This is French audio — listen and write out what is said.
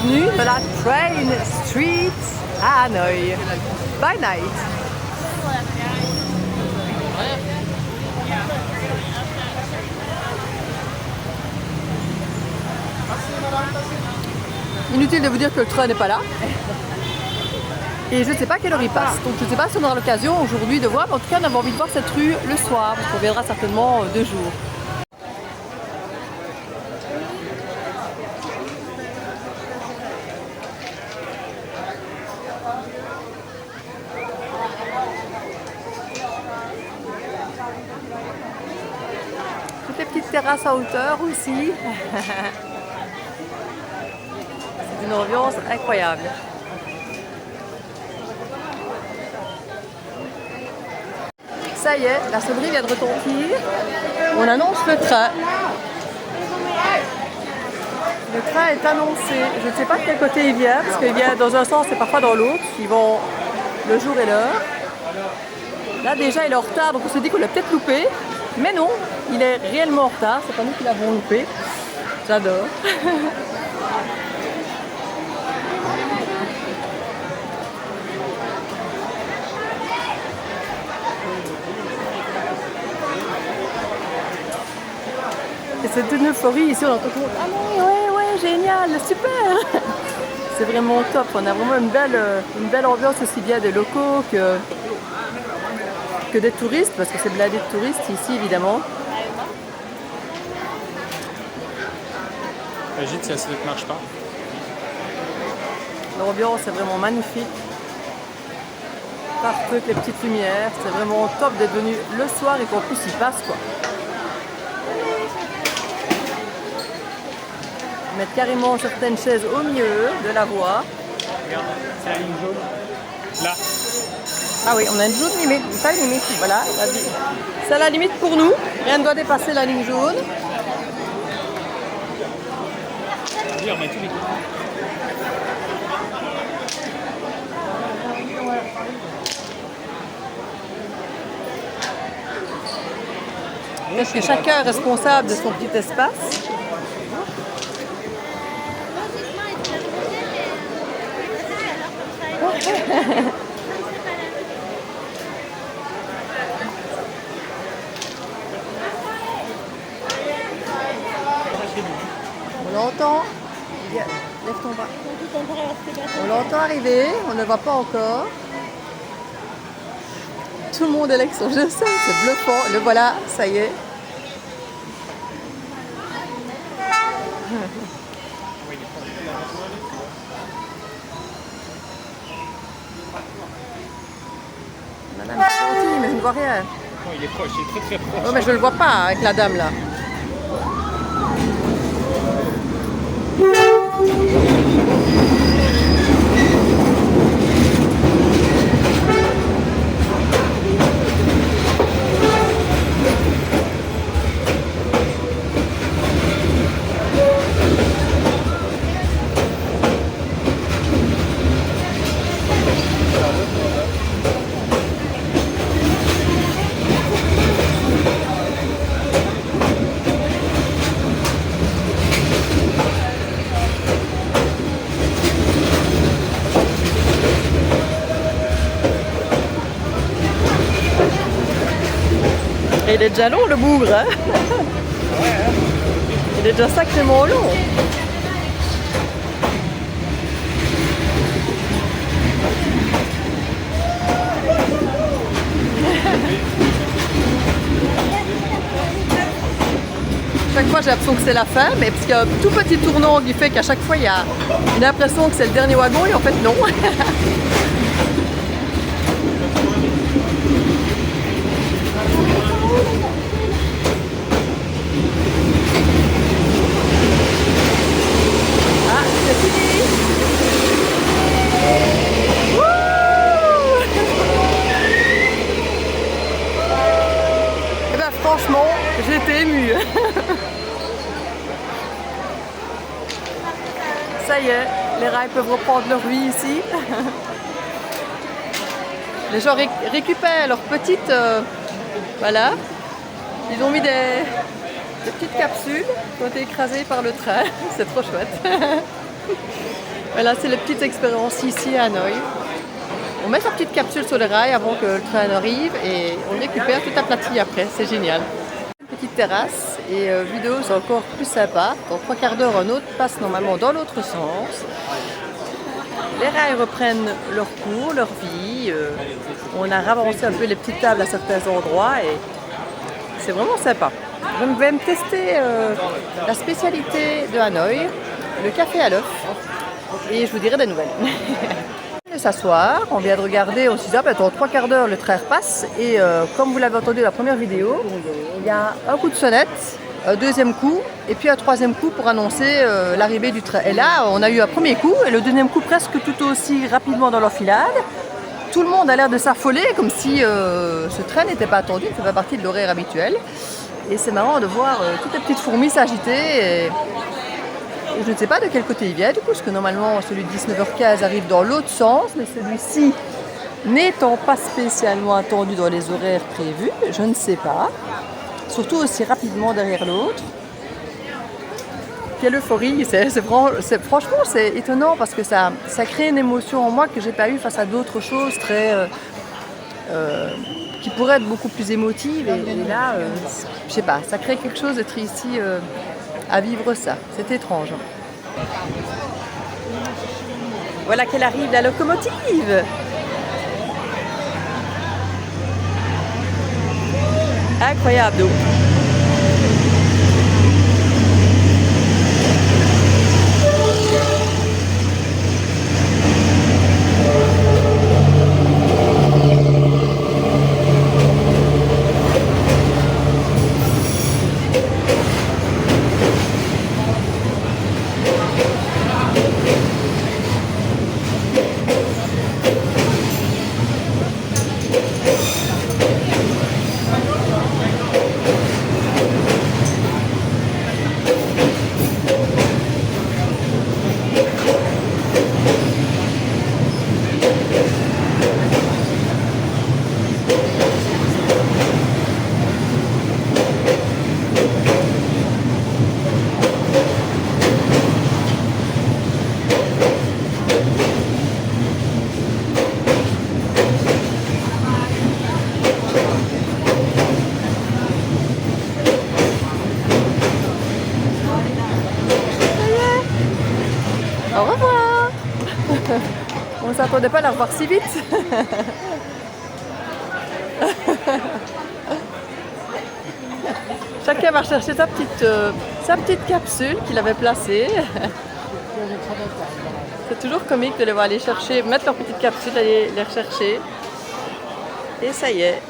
contenu de la Train Street à Hanoï. By night. Inutile de vous dire que le train n'est pas là. Et je ne sais pas à quelle heure il passe. Donc je ne sais pas si on aura l'occasion aujourd'hui de voir. Mais en tout cas, on avait envie de voir cette rue le soir. Parce qu'on viendra certainement 2 jours. Toutes les petites terrasses à hauteur aussi. C'est une ambiance incroyable. Ça y est, la sonnerie vient de retentir. On annonce le train. Le train est annoncé. Je ne sais pas de quel côté il vient, parce qu'il vient dans un sens et parfois dans l'autre, suivant le jour et l'heure. Là déjà il est en retard, donc on se dit qu'on l'a peut-être loupé. Mais non, il est réellement en retard, c'est pas nous qui l'avons loupé. J'adore. Et c'est une euphorie ici, on entend tout le monde. Ah non, ouais, génial, super. C'est vraiment top, on a vraiment une belle ambiance aussi bien des locaux que des touristes, parce que c'est blindé de touristes ici évidemment. Agite si la sonnette ne marche pas. L'ambiance est vraiment magnifique. Partout avec les petites lumières, c'est vraiment top d'être venu le soir et qu'en plus il passe quoi. Mettre carrément certaines chaises au milieu de la voie. Regarde, c'est la ligne jaune. Là. Ah oui, on a une jaune limite, pas une limite, voilà. C'est la limite pour nous, rien ne doit dépasser la ligne jaune. Oui, on met tous les coups. Parce que chacun est responsable de son petit espace. On l'entend. Lève ton bras. On l'entend arriver, on ne le voit pas encore. Tout le monde est là avec son jeu, c'est bluffant. Le voilà, ça y est. Madame est gentille, mais je ne vois rien. Non, il est proche, il est très proche. Oh, mais je ne le vois pas avec la dame là. Et il est déjà long le bougre, hein. Il est déjà sacrément long. Chaque fois j'ai l'impression que c'est la fin, mais parce qu'il y a un tout petit tournant qui fait qu'à chaque fois il y a une impression que c'est le dernier wagon et en fait non. Ah, c'est fini. Et ben franchement, j'étais émue. Ça y est, les rails peuvent reprendre leur vie ici. Les gens récupèrent leurs petites... voilà. Ils ont mis des petites capsules qui ont été écrasées par le train. C'est trop chouette. Voilà, c'est les petites expériences ici à Hanoï. On met sa petite capsule sur le rail avant que le train arrive et on récupère tout aplati après, c'est génial. Une petite terrasse et vidéo c'est encore plus sympa. Dans 3 quarts d'heure, un autre passe normalement dans l'autre sens. Les rails reprennent leur cours, leur vie. On a ravancé un peu les petites tables à certains endroits et c'est vraiment sympa. Je vais me tester la spécialité de Hanoï, le café à l'œuf, et je vous dirai des nouvelles. On vient de s'asseoir, on vient de regarder, on se dit, dans 3 quarts d'heure le train repasse, et comme vous l'avez entendu dans la première vidéo, il y a un coup de sonnette, un deuxième coup, et puis un troisième coup pour annoncer l'arrivée du train. Et là, on a eu un premier coup, et le deuxième coup presque tout aussi rapidement dans l'enfilade. Tout le monde a l'air de s'affoler, comme si ce train n'était pas attendu, ne fait pas partie de l'horaire habituel. Et c'est marrant de voir toutes les petites fourmis s'agiter. Et je ne sais pas de quel côté il vient, du coup, parce que normalement celui de 19h15 arrive dans l'autre sens, mais celui-ci, n'étant pas spécialement attendu dans les horaires prévus, je ne sais pas. Surtout aussi rapidement derrière l'autre. Quelle euphorie, franchement c'est étonnant parce que ça crée une émotion en moi que j'ai pas eue face à d'autres choses qui pourraient être beaucoup plus émotives et là, je sais pas, ça crée quelque chose d'être ici à vivre ça, c'est étrange. Voilà qu'elle arrive, la locomotive. Incroyable donc. Au revoir. On ne s'attendait pas à la revoir si vite. Chacun va chercher sa petite capsule qu'il avait placée. C'est toujours comique de les voir aller chercher, mettre leur petite capsule, aller les rechercher. Et ça y est.